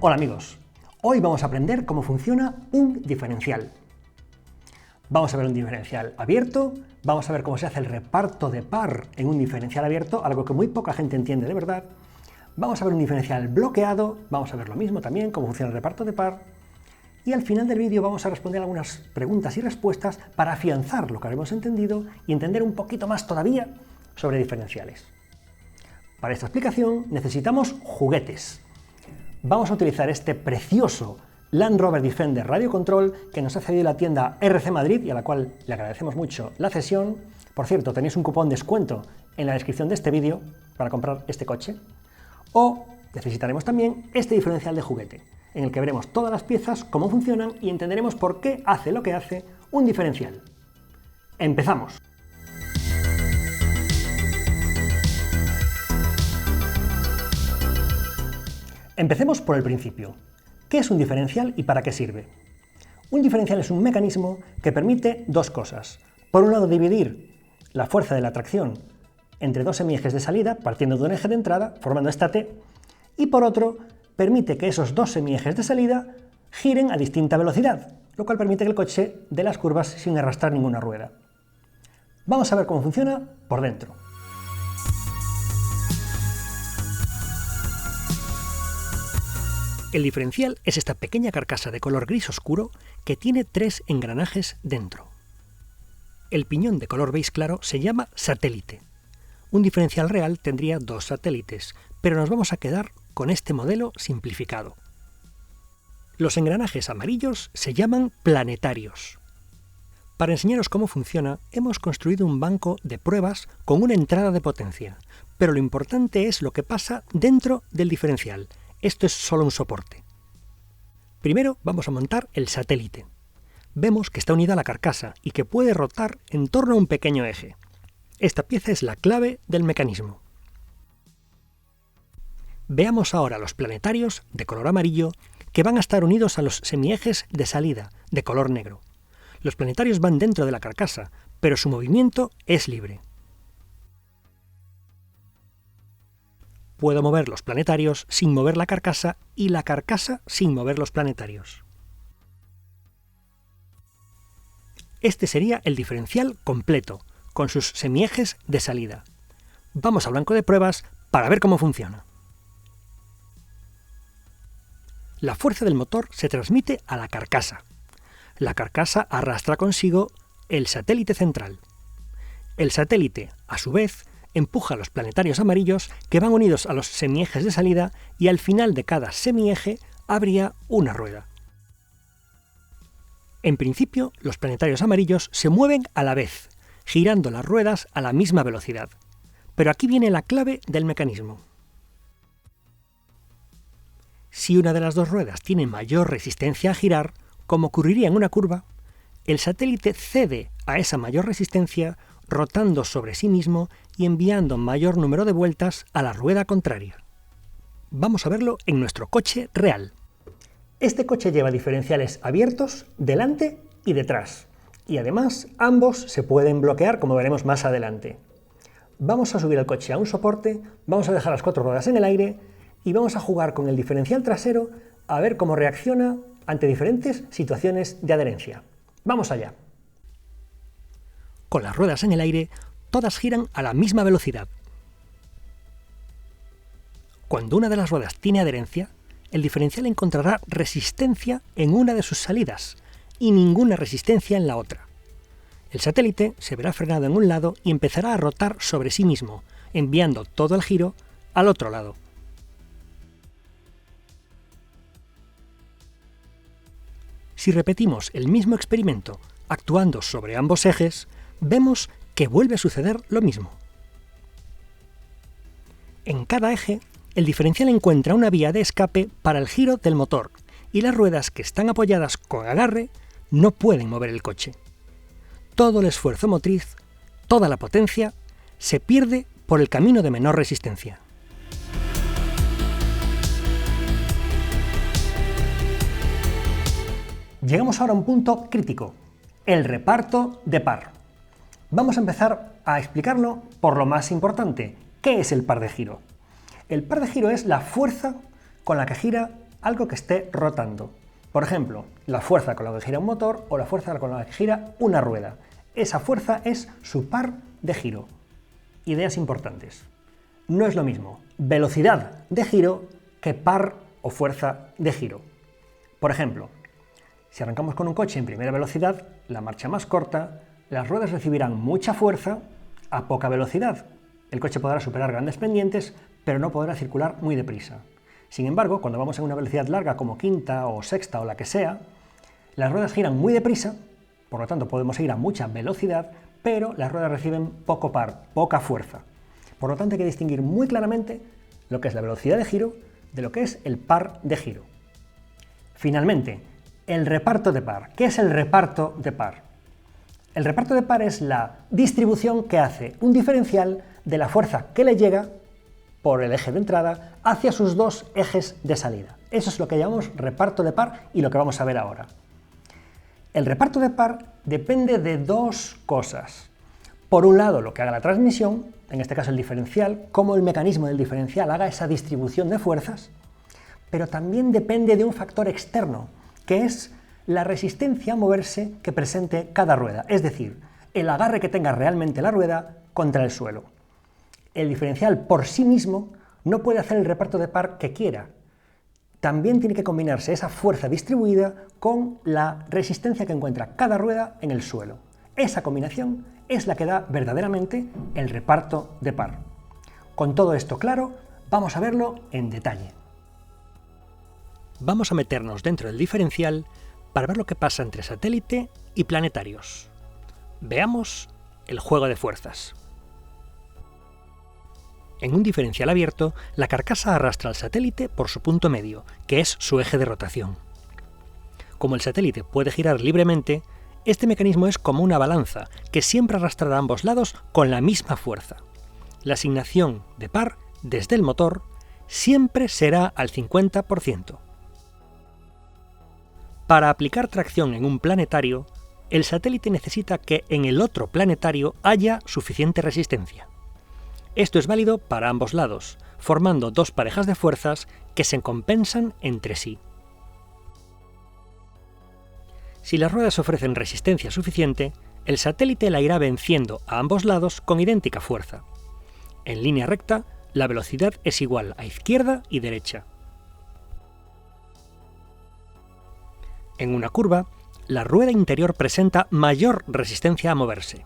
Hola amigos, hoy vamos a aprender cómo funciona un diferencial. Vamos a ver un diferencial abierto, vamos a ver cómo se hace el reparto de par en un diferencial abierto, algo que muy poca gente entiende de verdad. Vamos a ver un diferencial bloqueado, vamos a ver lo mismo también, cómo funciona el reparto de par. Y al final del vídeo vamos a responder algunas preguntas y respuestas para afianzar lo que habíamos entendido y entender un poquito más todavía sobre diferenciales. Para esta explicación necesitamos juguetes. Vamos a utilizar este precioso Land Rover Defender Radio Control que nos ha cedido la tienda RC Madrid y a la cual le agradecemos mucho la cesión. Por cierto, tenéis un cupón de descuento en la descripción de este vídeo para comprar este coche. O necesitaremos también este diferencial de juguete, en el que veremos todas las piezas, cómo funcionan y entenderemos por qué hace lo que hace un diferencial. ¡Empezamos! Empecemos por el principio. ¿Qué es un diferencial y para qué sirve? Un diferencial es un mecanismo que permite dos cosas. Por un lado, dividir la fuerza de la tracción entre dos semiejes de salida, partiendo de un eje de entrada, formando esta T, y por otro, permite que esos dos semiejes de salida giren a distinta velocidad, lo cual permite que el coche dé las curvas sin arrastrar ninguna rueda. Vamos a ver cómo funciona por dentro. El diferencial es esta pequeña carcasa de color gris oscuro que tiene tres engranajes dentro. El piñón de color beige claro se llama satélite. Un diferencial real tendría dos satélites, pero nos vamos a quedar con este modelo simplificado. Los engranajes amarillos se llaman planetarios. Para enseñaros cómo funciona, hemos construido un banco de pruebas con una entrada de potencia, pero lo importante es lo que pasa dentro del diferencial. Esto es solo un soporte. Primero vamos a montar el satélite. Vemos que está unida a la carcasa y que puede rotar en torno a un pequeño eje. Esta pieza es la clave del mecanismo. Veamos ahora los planetarios de color amarillo que van a estar unidos a los semiejes de salida de color negro. Los planetarios van dentro de la carcasa, pero su movimiento es libre. Puedo mover los planetarios sin mover la carcasa y la carcasa sin mover los planetarios. Este sería el diferencial completo, con sus semiejes de salida. Vamos al banco de pruebas para ver cómo funciona. La fuerza del motor se transmite a la carcasa. La carcasa arrastra consigo el satélite central. El satélite, a su vez, empuja los planetarios amarillos que van unidos a los semiejes de salida y al final de cada semieje habría una rueda. En principio, los planetarios amarillos se mueven a la vez, girando las ruedas a la misma velocidad. Pero aquí viene la clave del mecanismo. Si una de las dos ruedas tiene mayor resistencia a girar, como ocurriría en una curva, el satélite cede a esa mayor resistencia rotando sobre sí mismo y enviando mayor número de vueltas a la rueda contraria. Vamos a verlo en nuestro coche real. Este coche lleva diferenciales abiertos delante y detrás, y además ambos se pueden bloquear como veremos más adelante. Vamos a subir el coche a un soporte, vamos a dejar las cuatro ruedas en el aire y vamos a jugar con el diferencial trasero a ver cómo reacciona ante diferentes situaciones de adherencia. ¡Vamos allá! Con las ruedas en el aire, todas giran a la misma velocidad. Cuando una de las ruedas tiene adherencia, el diferencial encontrará resistencia en una de sus salidas y ninguna resistencia en la otra. El satélite se verá frenado en un lado y empezará a rotar sobre sí mismo, enviando todo el giro al otro lado. Si repetimos el mismo experimento actuando sobre ambos ejes, vemos que vuelve a suceder lo mismo. En cada eje, el diferencial encuentra una vía de escape para el giro del motor y las ruedas que están apoyadas con agarre no pueden mover el coche. Todo el esfuerzo motriz, toda la potencia, se pierde por el camino de menor resistencia. Llegamos ahora a un punto crítico, el reparto de par. Vamos a empezar a explicarlo por lo más importante. ¿Qué es el par de giro? El par de giro es la fuerza con la que gira algo que esté rotando. Por ejemplo, la fuerza con la que gira un motor o la fuerza con la que gira una rueda. Esa fuerza es su par de giro. Ideas importantes. No es lo mismo velocidad de giro que par o fuerza de giro. Por ejemplo, si arrancamos con un coche en primera velocidad, la marcha más corta, las ruedas recibirán mucha fuerza a poca velocidad. El coche podrá superar grandes pendientes, pero no podrá circular muy deprisa. Sin embargo, cuando vamos a una velocidad larga como quinta o sexta o la que sea, las ruedas giran muy deprisa, por lo tanto podemos ir a mucha velocidad, pero las ruedas reciben poco par, poca fuerza. Por lo tanto hay que distinguir muy claramente lo que es la velocidad de giro de lo que es el par de giro. Finalmente, el reparto de par. ¿Qué es el reparto de par? El reparto de par es la distribución que hace un diferencial de la fuerza que le llega por el eje de entrada hacia sus dos ejes de salida. Eso es lo que llamamos reparto de par y lo que vamos a ver ahora. El reparto de par depende de dos cosas. Por un lado, lo que haga la transmisión, en este caso el diferencial, cómo el mecanismo del diferencial haga esa distribución de fuerzas, pero también depende de un factor externo, que es la resistencia a moverse que presente cada rueda, es decir, el agarre que tenga realmente la rueda contra el suelo. El diferencial por sí mismo no puede hacer el reparto de par que quiera. También tiene que combinarse esa fuerza distribuida con la resistencia que encuentra cada rueda en el suelo. Esa combinación es la que da verdaderamente el reparto de par. Con todo esto claro, vamos a verlo en detalle. Vamos a meternos dentro del diferencial para ver lo que pasa entre satélite y planetarios. Veamos el juego de fuerzas. En un diferencial abierto, la carcasa arrastra al satélite por su punto medio, que es su eje de rotación. Como el satélite puede girar libremente, este mecanismo es como una balanza, que siempre arrastrará a ambos lados con la misma fuerza. La asignación de par desde el motor siempre será al 50%. Para aplicar tracción en un planetario, el satélite necesita que en el otro planetario haya suficiente resistencia. Esto es válido para ambos lados, formando dos parejas de fuerzas que se compensan entre sí. Si las ruedas ofrecen resistencia suficiente, el satélite la irá venciendo a ambos lados con idéntica fuerza. En línea recta, la velocidad es igual a izquierda y derecha. En una curva, la rueda interior presenta mayor resistencia a moverse.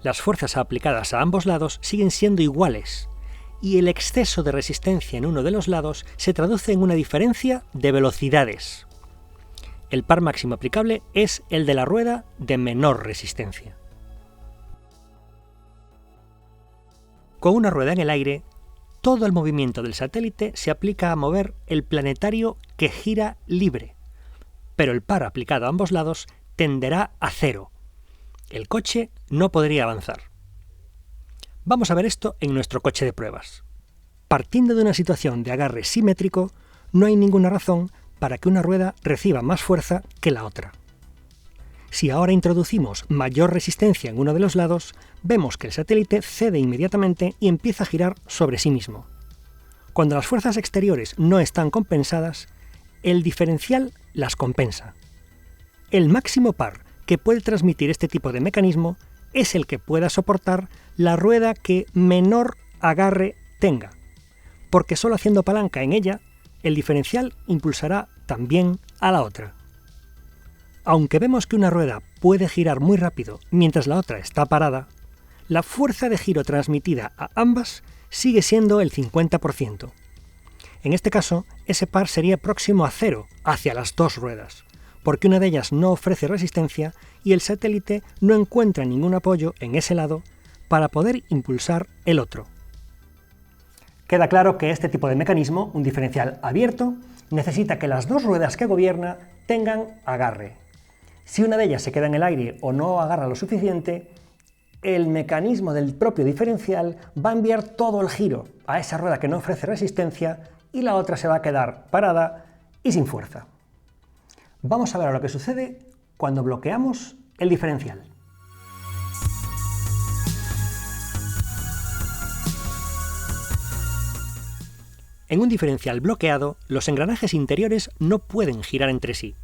Las fuerzas aplicadas a ambos lados siguen siendo iguales, y el exceso de resistencia en uno de los lados se traduce en una diferencia de velocidades. El par máximo aplicable es el de la rueda de menor resistencia. Con una rueda en el aire, todo el movimiento del satélite se aplica a mover el planetario que gira libre, pero el par aplicado a ambos lados tenderá a cero. El coche no podría avanzar. Vamos a ver esto en nuestro coche de pruebas. Partiendo de una situación de agarre simétrico, no hay ninguna razón para que una rueda reciba más fuerza que la otra. Si ahora introducimos mayor resistencia en uno de los lados, vemos que el satélite cede inmediatamente y empieza a girar sobre sí mismo. Cuando las fuerzas exteriores no están compensadas, el diferencial las compensa. El máximo par que puede transmitir este tipo de mecanismo es el que pueda soportar la rueda que menor agarre tenga, porque solo haciendo palanca en ella, el diferencial impulsará también a la otra. Aunque vemos que una rueda puede girar muy rápido mientras la otra está parada, la fuerza de giro transmitida a ambas sigue siendo el 50%. En este caso, ese par sería próximo a cero hacia las dos ruedas, porque una de ellas no ofrece resistencia y el satélite no encuentra ningún apoyo en ese lado para poder impulsar el otro. Queda claro que este tipo de mecanismo, un diferencial abierto, necesita que las dos ruedas que gobierna tengan agarre. Si una de ellas se queda en el aire o no agarra lo suficiente, el mecanismo del propio diferencial va a enviar todo el giro a esa rueda que no ofrece resistencia y la otra se va a quedar parada y sin fuerza. Vamos a ver lo que sucede cuando bloqueamos el diferencial. En un diferencial bloqueado, los engranajes interiores no pueden girar entre sí.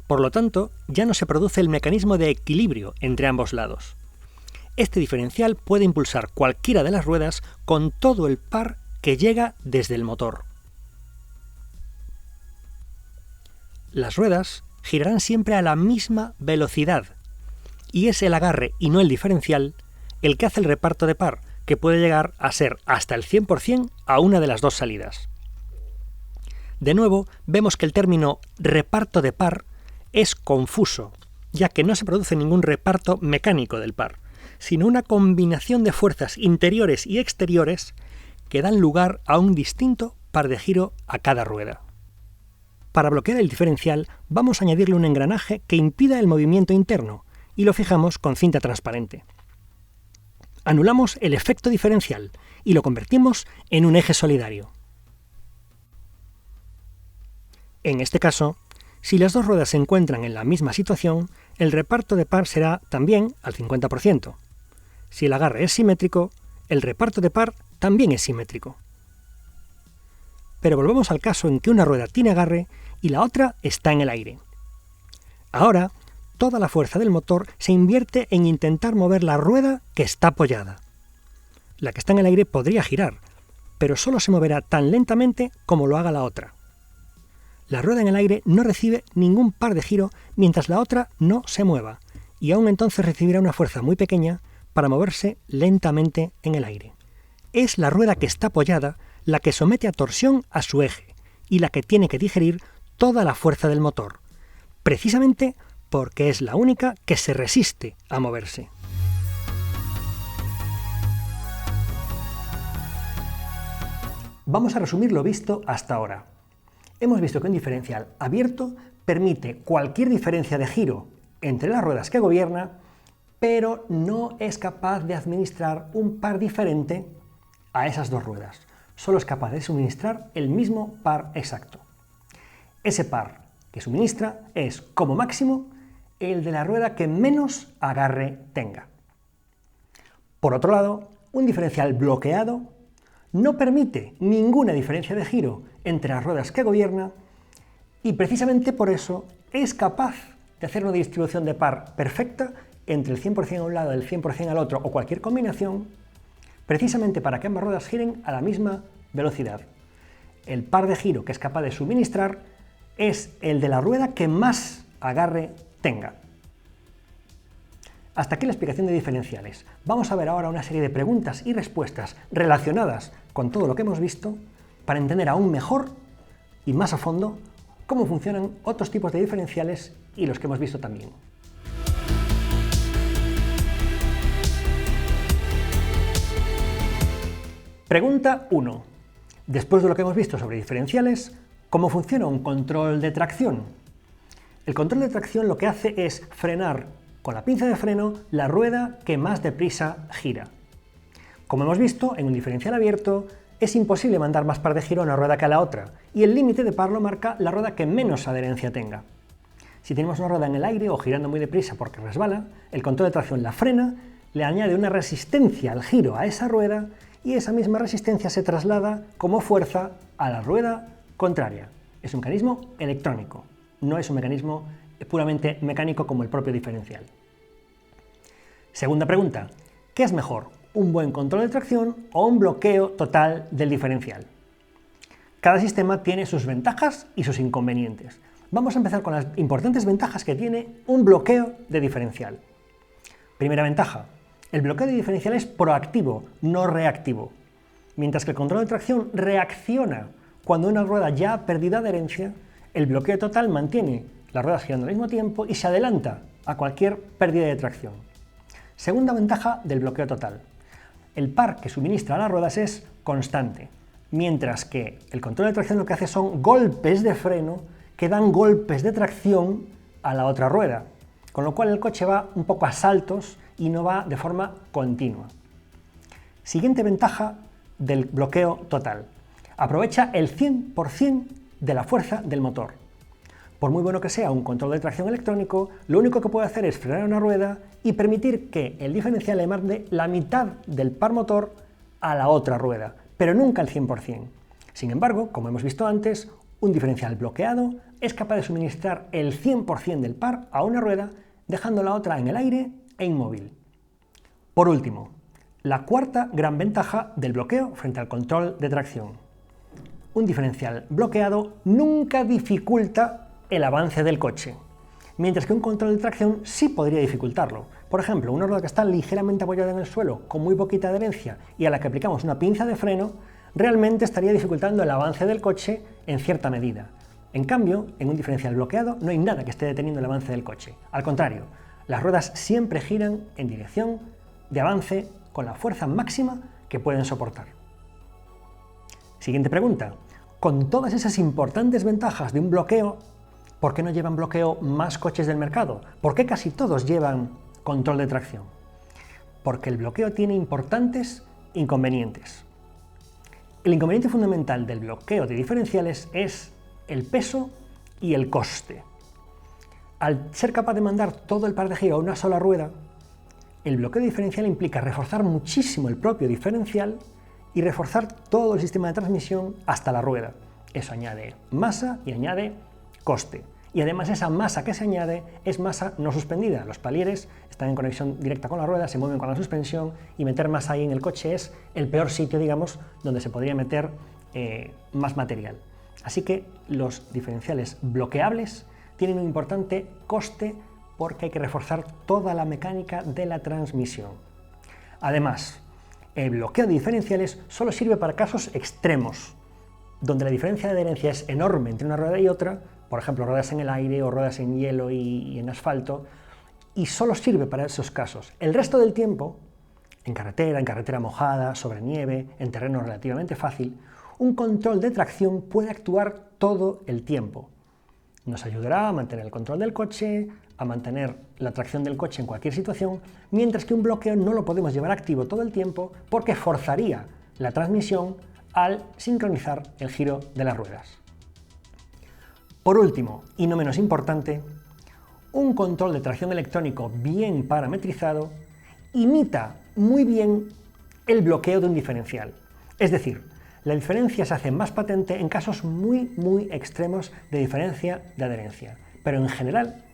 Por lo tanto, ya no se produce el mecanismo de equilibrio entre ambos lados. Este diferencial puede impulsar cualquiera de las ruedas con todo el par que llega desde el motor. Las ruedas girarán siempre a la misma velocidad, y es el agarre y no el diferencial el que hace el reparto de par, que puede llegar a ser hasta el 100% a una de las dos salidas. De nuevo, vemos que el término reparto de par es confuso, ya que no se produce ningún reparto mecánico del par, sino una combinación de fuerzas interiores y exteriores que dan lugar a un distinto par de giro a cada rueda. Para bloquear el diferencial, vamos a añadirle un engranaje que impida el movimiento interno y lo fijamos con cinta transparente. Anulamos el efecto diferencial y lo convertimos en un eje solidario. En este caso, si las dos ruedas se encuentran en la misma situación, el reparto de par será también al 50%. Si el agarre es simétrico, el reparto de par también es simétrico. Pero volvemos al caso en que una rueda tiene agarre y la otra está en el aire. Ahora, toda la fuerza del motor se invierte en intentar mover la rueda que está apoyada. La que está en el aire podría girar, pero solo se moverá tan lentamente como lo haga la otra. La rueda en el aire no recibe ningún par de giro mientras la otra no se mueva, y aún entonces recibirá una fuerza muy pequeña para moverse lentamente en el aire. Es la rueda que está apoyada la que somete a torsión a su eje y la que tiene que digerir toda la fuerza del motor, precisamente porque es la única que se resiste a moverse. Vamos a resumir lo visto hasta ahora. Hemos visto que un diferencial abierto permite cualquier diferencia de giro entre las ruedas que gobierna, pero no es capaz de administrar un par diferente a esas dos ruedas. Solo es capaz de suministrar el mismo par exacto. Ese par que suministra es, como máximo, el de la rueda que menos agarre tenga. Por otro lado, un diferencial bloqueado no permite ninguna diferencia de giro entre las ruedas que gobierna y precisamente por eso es capaz de hacer una distribución de par perfecta entre el 100% a un lado y el 100% al otro o cualquier combinación, precisamente para que ambas ruedas giren a la misma velocidad. El par de giro que es capaz de suministrar es el de la rueda que más agarre tenga. Hasta aquí la explicación de diferenciales. Vamos a ver ahora una serie de preguntas y respuestas relacionadas con todo lo que hemos visto para entender aún mejor y más a fondo cómo funcionan otros tipos de diferenciales y los que hemos visto también. Pregunta 1. Después de lo que hemos visto sobre diferenciales, ¿cómo funciona un control de tracción? El control de tracción lo que hace es frenar con la pinza de freno la rueda que más deprisa gira. Como hemos visto, en un diferencial abierto es imposible mandar más par de giro a una rueda que a la otra, y el límite de par lo marca la rueda que menos adherencia tenga. Si tenemos una rueda en el aire o girando muy deprisa porque resbala, el control de tracción la frena, le añade una resistencia al giro a esa rueda y esa misma resistencia se traslada como fuerza a la rueda contraria. Es un mecanismo electrónico, no es un mecanismo puramente mecánico como el propio diferencial. Segunda pregunta, ¿qué es mejor, un buen control de tracción o un bloqueo total del diferencial? Cada sistema tiene sus ventajas y sus inconvenientes. Vamos a empezar con las importantes ventajas que tiene un bloqueo de diferencial. Primera ventaja, el bloqueo de diferencial es proactivo, no reactivo. Mientras que el control de tracción reacciona cuando una rueda ya ha perdido adherencia, el bloqueo total mantiene las ruedas girando al mismo tiempo y se adelanta a cualquier pérdida de tracción. Segunda ventaja del bloqueo total. El par que suministra a las ruedas es constante, mientras que el control de tracción lo que hace son golpes de freno que dan golpes de tracción a la otra rueda, con lo cual el coche va un poco a saltos y no va de forma continua. Siguiente ventaja del bloqueo total. Aprovecha el 100% de la fuerza del motor. Por muy bueno que sea un control de tracción electrónico, lo único que puede hacer es frenar una rueda y permitir que el diferencial le mande la mitad del par motor a la otra rueda, pero nunca el 100%. Sin embargo, como hemos visto antes, un diferencial bloqueado es capaz de suministrar el 100% del par a una rueda, dejando la otra en el aire e inmóvil. Por último, la cuarta gran ventaja del bloqueo frente al control de tracción. Un diferencial bloqueado nunca dificulta el avance del coche, mientras que un control de tracción sí podría dificultarlo. Por ejemplo, una rueda que está ligeramente apoyada en el suelo, con muy poquita adherencia y a la que aplicamos una pinza de freno, realmente estaría dificultando el avance del coche en cierta medida. En cambio, en un diferencial bloqueado no hay nada que esté deteniendo el avance del coche. Al contrario, las ruedas siempre giran en dirección de avance con la fuerza máxima que pueden soportar. Siguiente pregunta. Con todas esas importantes ventajas de un bloqueo, ¿por qué no llevan bloqueo más coches del mercado? ¿Por qué casi todos llevan control de tracción? Porque el bloqueo tiene importantes inconvenientes. El inconveniente fundamental del bloqueo de diferenciales es el peso y el coste. Al ser capaz de mandar todo el par de giro a una sola rueda, el bloqueo diferencial implica reforzar muchísimo el propio diferencial y reforzar todo el sistema de transmisión hasta la rueda. Eso añade masa y añade coste. Y además esa masa que se añade es masa no suspendida. Los palieres están en conexión directa con la rueda, se mueven con la suspensión y meter masa ahí en el coche es el peor sitio, digamos, donde se podría meter más material. Así que los diferenciales bloqueables tienen un importante coste porque hay que reforzar toda la mecánica de la transmisión. Además, el bloqueo de diferenciales solo sirve para casos extremos, donde la diferencia de adherencia es enorme entre una rueda y otra, por ejemplo, ruedas en el aire o ruedas en hielo y en asfalto, y solo sirve para esos casos. El resto del tiempo, en carretera mojada, sobre nieve, en terreno relativamente fácil, un control de tracción puede actuar todo el tiempo. Nos ayudará a mantener el control del coche, a mantener la tracción del coche en cualquier situación, mientras que un bloqueo no lo podemos llevar activo todo el tiempo porque forzaría la transmisión al sincronizar el giro de las ruedas. Por último, y no menos importante, un control de tracción electrónico bien parametrizado imita muy bien el bloqueo de un diferencial. Es decir, la diferencia se hace más patente en casos muy extremos de diferencia de adherencia. Pero en general,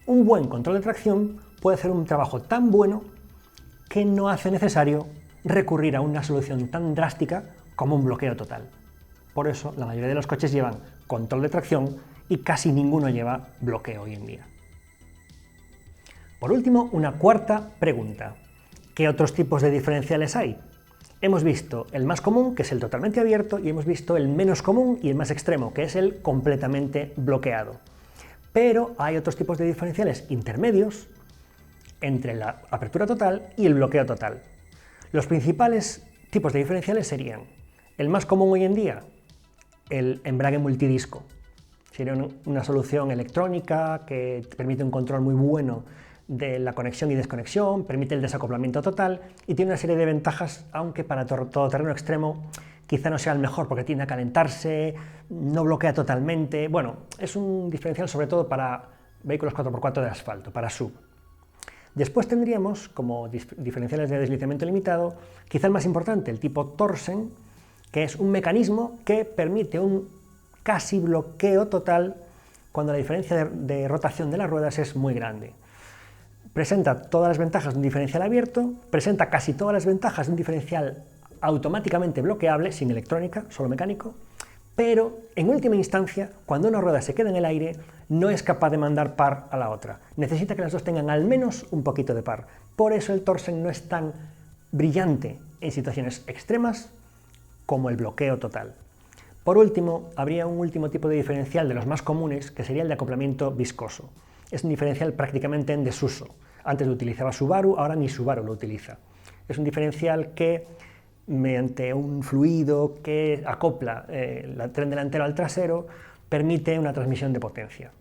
un buen control de tracción puede hacer un trabajo tan bueno que no hace necesario recurrir a una solución tan drástica como un bloqueo total. Por eso, la mayoría de los coches llevan control de tracción y casi ninguno lleva bloqueo hoy en día. Por último, una cuarta pregunta. ¿Qué otros tipos de diferenciales hay? Hemos visto el más común, que es el totalmente abierto, y hemos visto el menos común y el más extremo, que es el completamente bloqueado. Pero hay otros tipos de diferenciales intermedios entre la apertura total y el bloqueo total. Los principales tipos de diferenciales serían el más común hoy en día, el embrague multidisco. Sería una solución electrónica que permite un control muy bueno de la conexión y desconexión, permite el desacoplamiento total y tiene una serie de ventajas, aunque para todoterreno extremo quizá no sea el mejor porque tiende a calentarse, no bloquea totalmente. Bueno, es un diferencial sobre todo para vehículos 4x4 de asfalto, para SUV. Después tendríamos, como diferenciales de deslizamiento limitado, quizá el más importante, el tipo Torsen, que es un mecanismo que permite un casi bloqueo total cuando la diferencia de rotación de las ruedas es muy grande. Presenta todas las ventajas de un diferencial abierto, presenta casi todas las ventajas de un diferencial automáticamente bloqueable, sin electrónica, solo mecánico, pero en última instancia, cuando una rueda se queda en el aire, no es capaz de mandar par a la otra. Necesita que las dos tengan al menos un poquito de par. Por eso el Torsen no es tan brillante en situaciones extremas como el bloqueo total. Por último, habría un último tipo de diferencial de los más comunes, que sería el de acoplamiento viscoso. Es un diferencial prácticamente en desuso. Antes lo utilizaba Subaru, ahora ni Subaru lo utiliza. Es un diferencial que, mediante un fluido que acopla el tren delantero al trasero, permite una transmisión de potencia.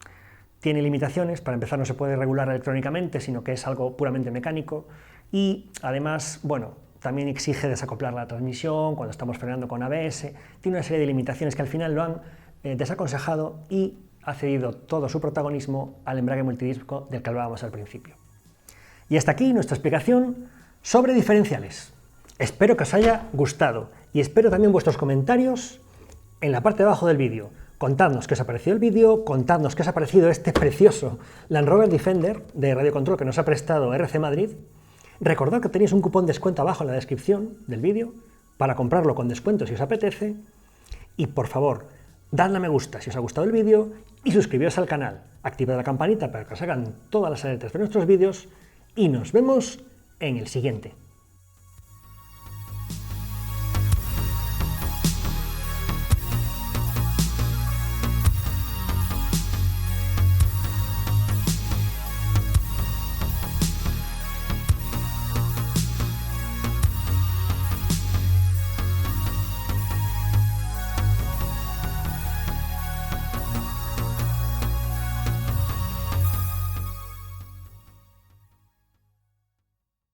Tiene limitaciones, para empezar no se puede regular electrónicamente, sino que es algo puramente mecánico y además, bueno, también exige desacoplar la transmisión cuando estamos frenando con ABS. Tiene una serie de limitaciones que al final lo han desaconsejado y ha cedido todo su protagonismo al embrague multidisco del que hablábamos al principio. Y hasta aquí nuestra explicación sobre diferenciales. Espero que os haya gustado y espero también vuestros comentarios en la parte de abajo del vídeo. Contadnos qué os ha parecido el vídeo, contadnos qué os ha parecido este precioso Land Rover Defender de Radio Control que nos ha prestado RC Madrid. Recordad que tenéis un cupón de descuento abajo en la descripción del vídeo para comprarlo con descuento si os apetece. Y por favor, dadle a me gusta si os ha gustado el vídeo y suscribiros al canal. Activad la campanita para que os hagan todas las alertas de nuestros vídeos y nos vemos en el siguiente.